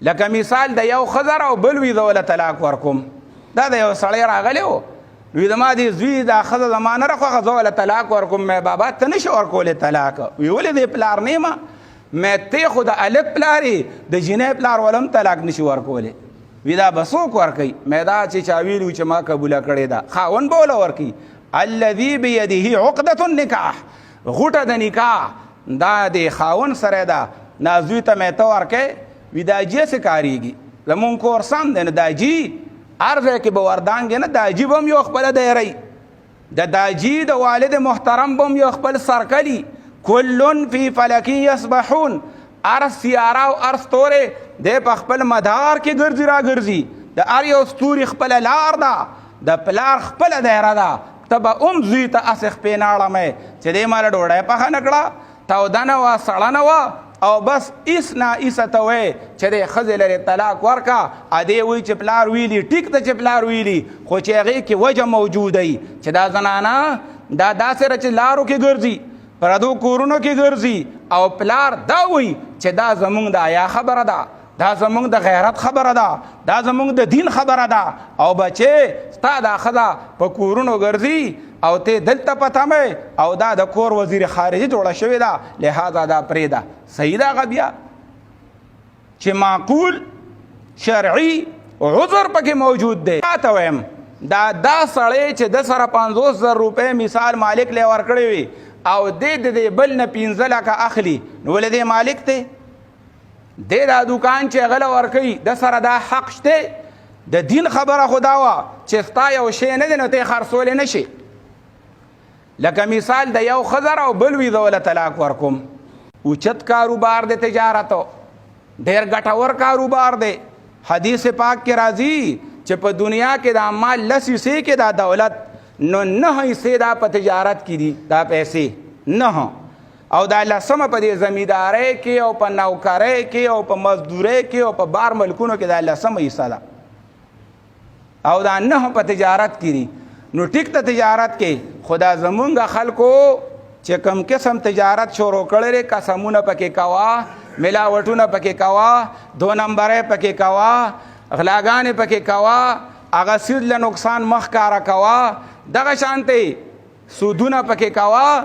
لکه مثال د یو ښځه او بل وي زه له طلاق ورکوم. دا د یو سړی راغلی و وی زما دې زوی دا ښځه زما نه راخوښه زه له طلاق ورکوم. مې بابا ته نشي ورکولی طلاق. وی ولې دې پلار نه یم؟ مې ته خو د الک پلار یې د جینۍ پلار ولم طلاق نشي ورکولی. وی دا به څوک ورکوي؟ مې دا چې چا ویلي چې ما قبوله کړې ده خاوند به وله ورکوي. الذي بيده عقدة النکاح، غوټه د نکاح دا د خاوند سره ده. نازوی ته مې ته ورکوې؟ وی دا جی څه کارېږي؟ زمونږ کور سم دی نه دا جی هر ځای کې به وردانګې نه داجي به هم یو خپله دیری د داجي د والد محترم به هم یو خپل سرکلي. کلن فی فلکی یسبحون، هر سیاره او هر ستورې دی په خپل مدار کې ګرځي را ګرځي. د هر یو ستوري خپله لار ده، د پلار خپله دیره ده. ته به هم زوی ته هسې خپې ناړمې چې دی ماله ډوډۍ پخه نه کړه، توده نه وه، سړه نه وه، او بس ایس نا ایسه ته وی چې د ښځې لرې طلاق ورکه. ادې وی چې پلار ویلي ټیک ته چې پلار ویلي، خو چې هغې کې وجه موجوده وي چې دا زنانه دا داسې ده چې لارو کې ګرځي، پردو کورونو کې ګرځي، او پلار دا وی چې دا زمونږ د حیا خبره ده، دا زمونږ د غیرت خبره ده، دا زمونږ د دین خبره ده. او بچې ستا دا ښځه په کورونو ګرځي او ته دلته پتمې او دا د کور وزیر خارجي جوړه شوې ده، لهذا دا پرېږده. صحیح ده هغه بیا چې معقول شرعي عذر پکې موجود دی. ته وایم دا سړی چې د سره 50,000 روپۍ مثال مالک لی ورکړی وي او دی د دې بل نه 15 لکه اخلي، نو ولې دی مالک دی؟ دی دا دوکان چې هغه له ورکوي د سره دا حق شته. د دین خبره خو دا وه چې ستا یو شی نه دی نو ته یې خرڅولی نه شي. لکه مثال د یو ښځه او بل وي زه وله طلاق ورکوم. اوچت کاروبار دی تجارتو، ډېر ګټور کاروبار دی. حدیث پاک کې راځي چې په دنیا کې دا مال 10 حصې کې دا دولت، نو 9 حصې دا په تجارت کې دي، دا پیسې 9، او دا 10 په دې زمیندارۍ کې او په نوکرۍ کې او په مزدورۍ کې او په بار ملکونو کې دا 10 حصه ده، او دا 9 په تجارت کې دي. نو ټیک ته تجارت کې خدا زمونږ خلکو چې کم قسم تجارت شروع کړی، قسمونه پکې کوه، ملاوټونه پکې کوه، 2 نمبرۍ پکې کوه، غلاګانې پکې کوه، هغه سید له نقصان مخ کاره کوه، دغه شانتې سودونه پکې کوه.